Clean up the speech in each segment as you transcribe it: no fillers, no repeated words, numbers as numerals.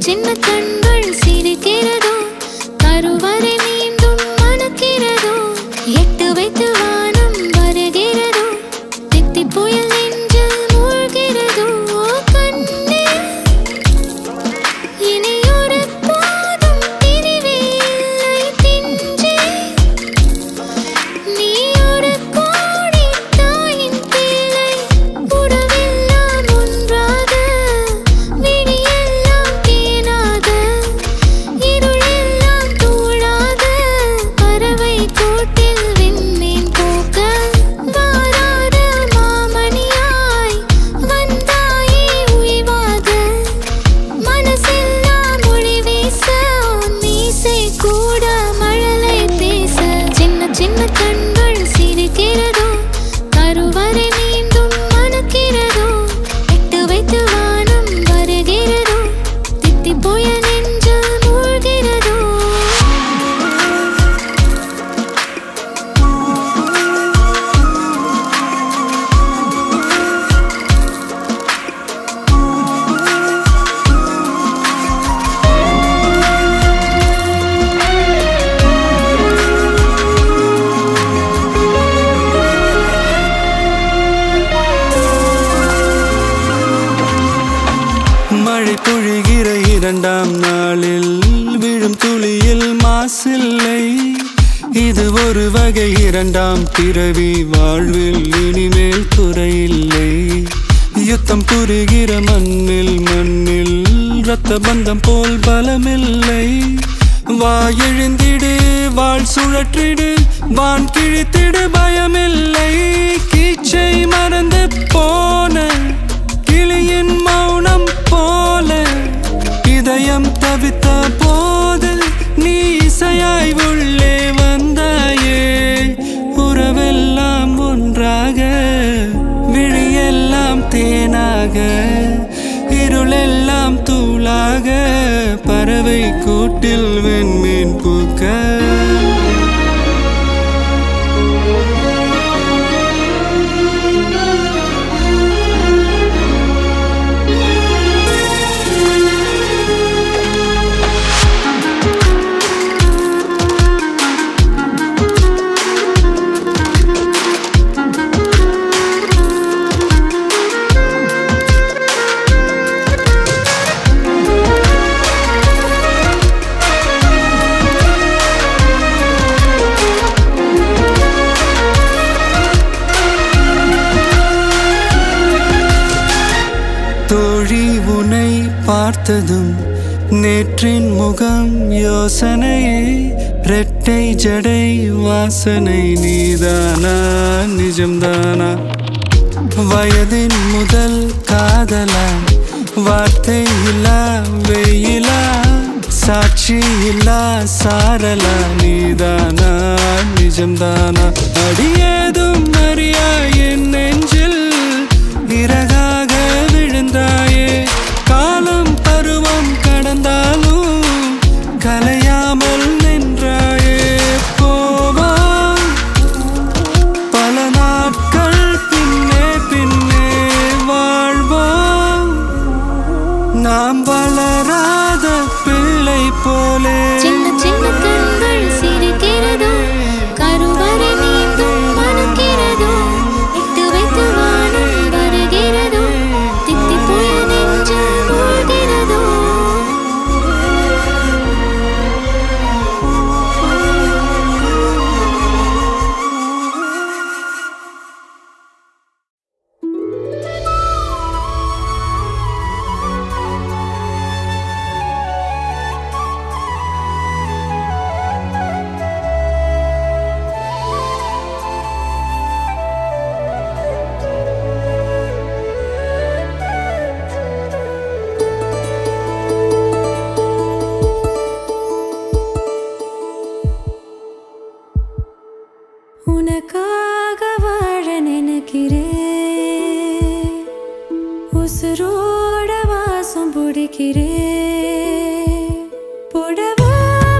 சின்ன கண்கள் சிரிக்கிறதோ, கருவறை மீண்டும் மணக்கிறதோ, எட்டு வைத்து வானம் வருகிறதோ, தித்தி புயல் நெஞ்சில் மூழ்கிறதோ. கண்ணே இனி ஒரு போதும் பிரிவே இல்லை பிஞ்சே, நீ ஒரு கோடி தாயின் பிள்ளை, உறவெல்லாம் ஒன்றாக, விழியெல்லாம் தேனாக, இருளெல்லாம் தூளாக, பறவை கூட்டில் விண்மீன் போக்க, வாராத மாமணியாய் வந்தாயே உய்வாக, மனசெல்லாம் மொழி வீச, மீசை கூட மழலை பேச. சின்ன சின்ன கண்கள் சிரிக்கிறதோ, கருவறை மீண்டும் மணக்கிறதோ, எட்டு வைத்து வானம் வருகிறதோ, தித்தி புயல் நெஞ்சில் மூழ்கிறதோ. மழை பொழிகிற இரண்டாம் நாளில் விழும் துளியில் மாசில்லை. இது ஒரு வகை இரண்டாம் பிறவி, வாழ்வில் இனிமேல் குறையில்லை. யுத்தம் புரிகிற மண்ணில் இரத்த பந்தம் போல் பலமில்லை. வா எழுந்திடு, வாழ் சுழற்றிடு, வான் கிழித்திடு, பயமில்லை. கீச்சை மறந்து போன கிளியின் மௌனம் போல, இதயம் தவித்த போது நீ இசையாய் உள்ளே வந்தாயே. உறவெல்லாம் ஒன்றாக, விழியெல்லாம் தேனாக, இருளெல்லாம் தூளாக, பறவை கூட்டில் வெண்மீன் பூக்க. தோழி உன்னை பார்த்ததும் நேற்றின் முகம் யோசனையே, ரெட்டை ஜடை வாசனை நீதானா நிஜம்தானா? வயதின் முதல் காதலா, வார்த்தை இல்லா வெயிலா, சாட்சி இல்லா சாரலா, நீதானா நிஜம்தானா? அடியேதும் அறியா என் நெஞ்சில் இறகாக விழுந்தாயே. காலம் பருவம் கடந்தாலும் கலையாமல் நின்றாயே. போவாம் பல நாட்கள், பின்னே பின்னே வாழ்வோம், நாம் வளராத பிள்ளை போலே. சின்ன சின்ன கண்கள் சிரிக்கிறதோ, கருவறை மீண்டும் மணக்கிறதோ, எட்டு வைத்து வானம் வருகிறதோ, தித்தி புயல் நெஞ்சில் மூழ்கிறதோ. உனக்காக வாழ நினைக்கிறேன், உசுரோட வாசம் பிடிக்கிறேன். புடவா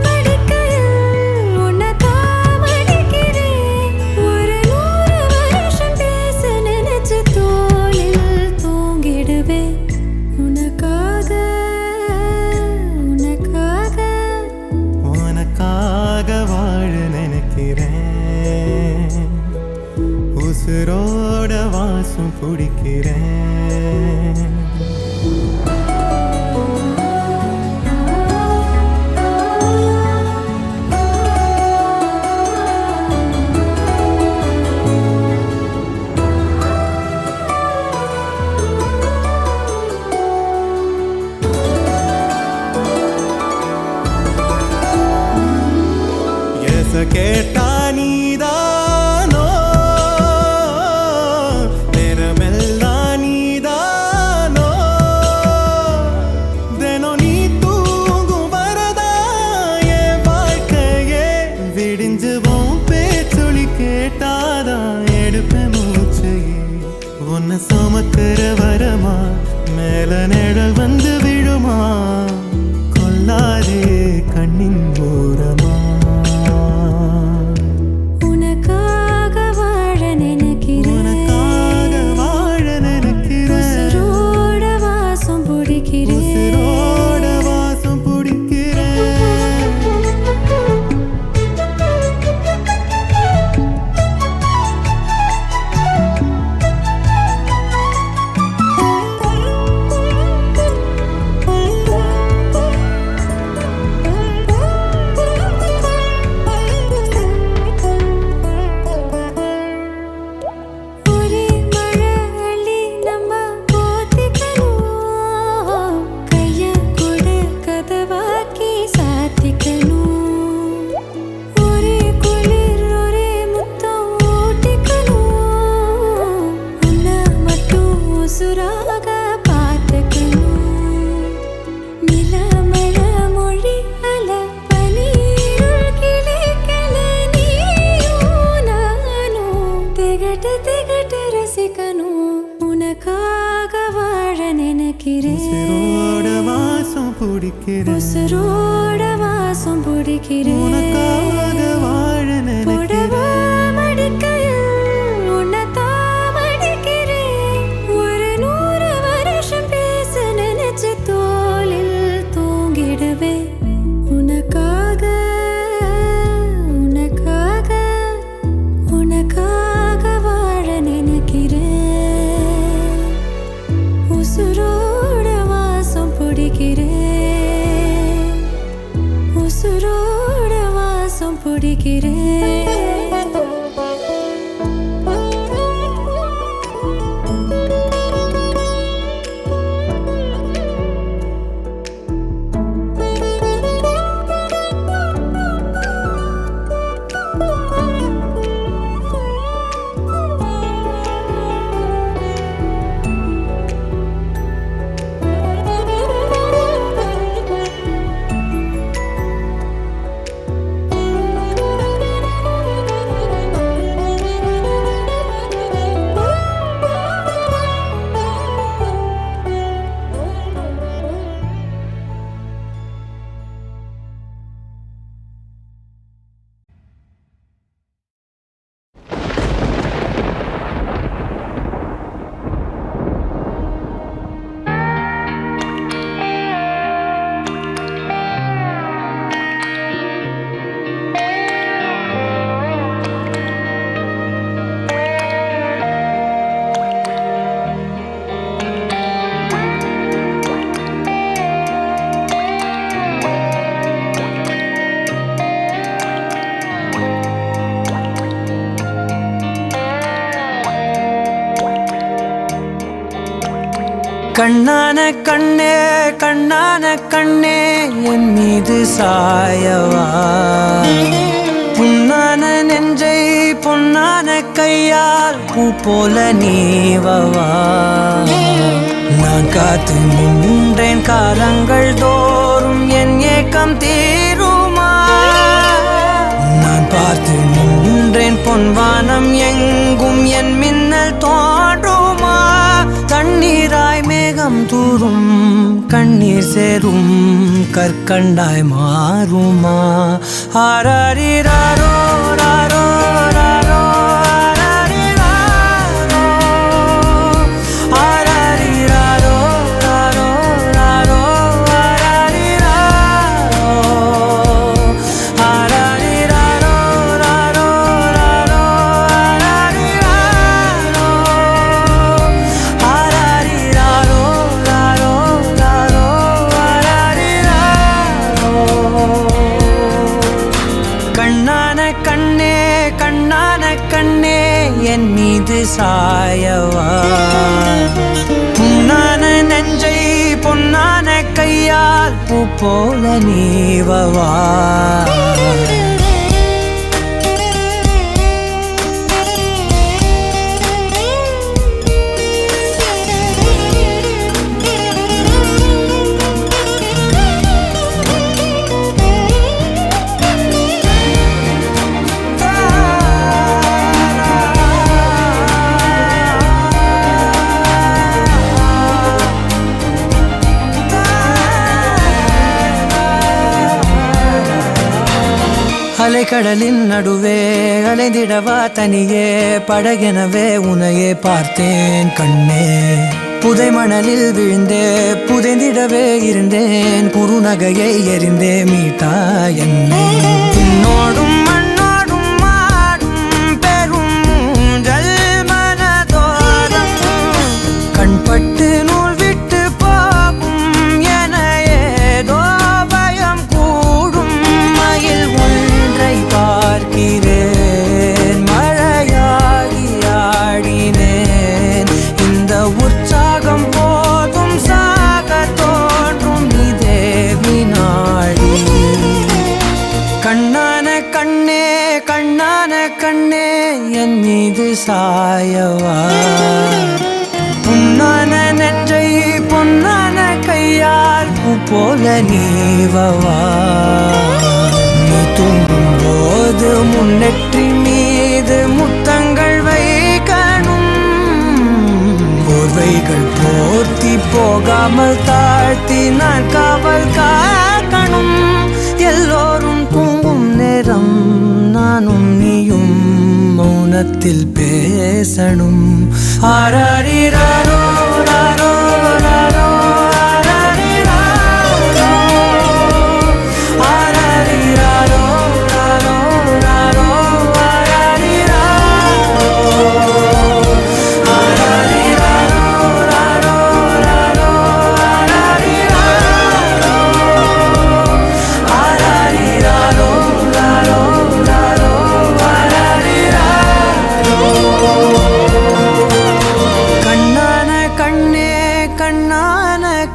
மடிக்கையில் உன்னைத்தான் மடிக்கிறேன். ஒரு 100 வருஷம் பேச நினைச்சு தோளில் தூங்கிடுவேன். உனக்காக நினைக்கிறேன். கேட்டா நீதானோ நேரமெல்லாம் நீதானோ தினம் நீ தூங்கும் வரதா என் வாழ்க்கையே விடிஞ்சுவோம் பேச்சொலி கேட்டாதான் எடுப்பேன் மூச்சையே உன்னை சுமக்கிற வரமா மேல நிழல் வந்து விழுமா கொல்லாதே கண்ணின் ஓரமா உசுரோட வாசம் பிடிக்கிறேன் உசுரோட வாசம் பிடிக்கிறேன் உனக்காக வாழ நினைக்கிறேன் மடிக்கையில் உன்னைத்தான் மடிக்கிறேன் ஒரு 100 வருஷம் பேச நினைச்ச தோளில் தூங்கிடவே உனக்காக உனக்காக உனக்காக வாழ நினைக்கிறேன் உசுரோட வாசம் பிடிக்கிறேன் உசுரோட வாசம் பிடிக்கிறேன் கண்ணான கண்ணே கண்ணான கண்ணே என் மீது சாயவா புண்ணான நெஞ்சை பொன்னான கையால் பூ போல நீவவா நான் காத்து நின்றேன் காலங்கள் தோறும் என் ஏக்கம் தீருமா நான் பார்த்து நின்றேன் பொன்வானம் எங்கும் என் மின்னல் தோன்றுமா தண்ணீராய் மேகம் தூரும் கண்ணீர் சேரும் கற்கண்டாய் மாறுமா ஆராரிராரோ ராரோ ராரோ ஆராரிராரோ ராரோ ராரோ ஆராரிராரோ ராரோ ராரோ பூ போல நீவவா அலைக்கடலின் நடுவே அலைந்திடவா தனியே படகெனவே உனையே பார்த்தேன் கண்ணே புதை மணலில் விழுந்தே புதைந்திடவே இருந்தேன் குறுநகையை எறிந்தே மீட்டா என்னை உன்னோடும் மண்ணோடும் மாடும் பெரும் ஊஞ்சல் மனதோரம் கண்பட்டு நூல் விட்டு போகும் என ஏதோ பயம் கூடும் மயில் பார்க்கிறேன் மழையாகி ஆடினேன் இந்த உற்சாகம் போதும் சாக தோன்றும் இதே வினாடி கண்ணான கண்ணே கண்ணான கண்ணே என் மீது சாயவா புண்ணான நெஞ்சை பொன்னான கையால் பூ போல நீவவா நீ தூங்கும் போது முன்னெற்றி மீது முத்தங்கள் வைக்கணும் போர்வைகள் போர்த்தி போகாமல் தாழ்த்தி நான் காவல் காக்கணும் எல்லோரும் தூங்கும் நேரம் நானும் நீயும் மௌனத்தில் பேசணும் ஆராரிராரோ ராரோ ராரோ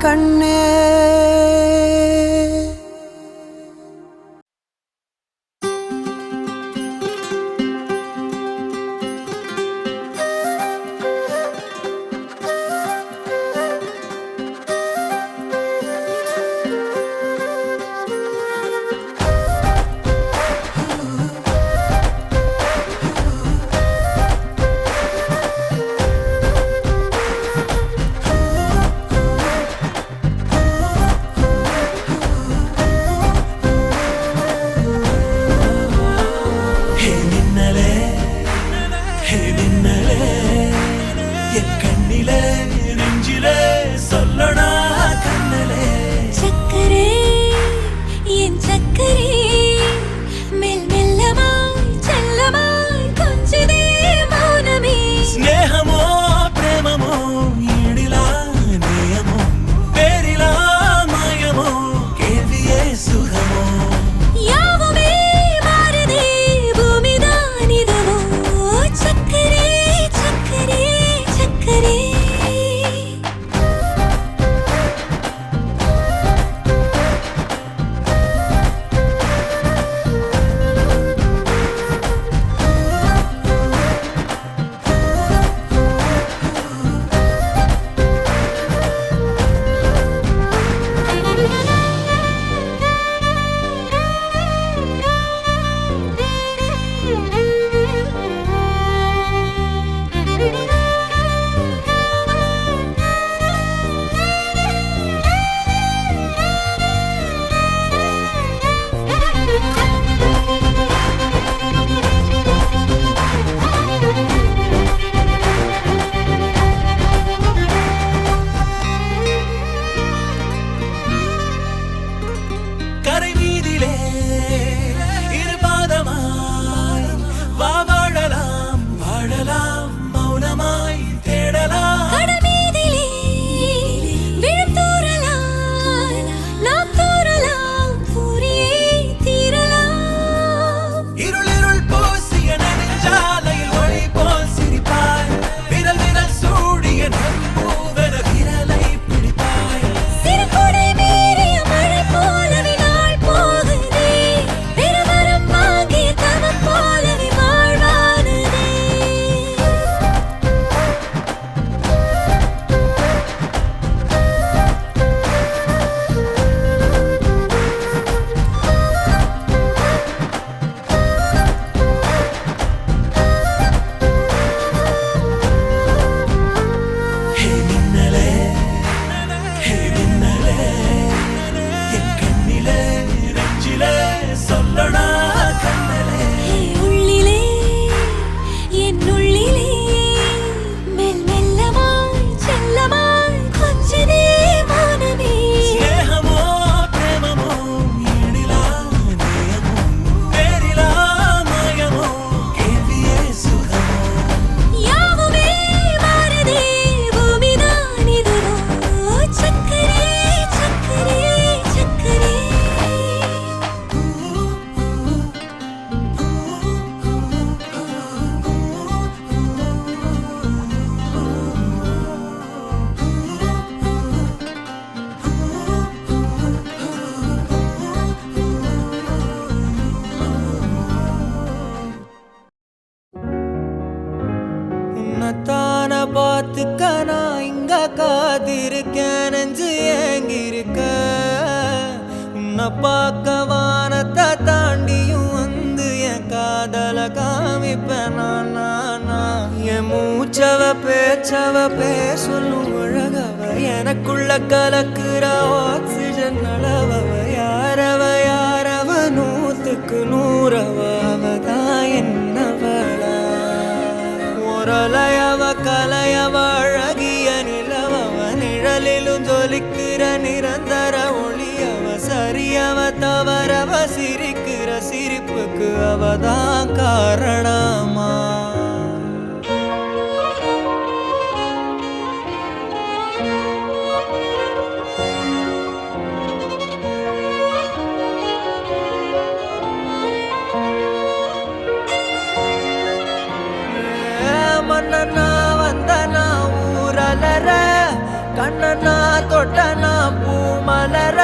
கண்ணே காத்திருக்கேன் நெஞ்சு ஏங்கிருக்க உன்னை பார்க்க வானத்தை தாண்டியும் வந்து என் காதல காமிப்பேன் நான் என் மூச்சவ பேச்சவ பேர் சொல்லும் அழகவ எனக்குள்ள கலக்குற ஆக்சிஜன் அளவவ யாரவ நூத்துக்கு நூறவ அவதான் என்னவளா ஒரலையவ கலையவ அழகிய நிலவவ நிழலிலும் ஜொலிக்கிற நிரந்தர ஒளியவ சரியவ தவறவ சிரிக்கிற சிரிப்புக்கு அவதான் காரணமா மன்னனா வந்தனா ஊரலர கண்ணனா தொட்டனா பூ மலர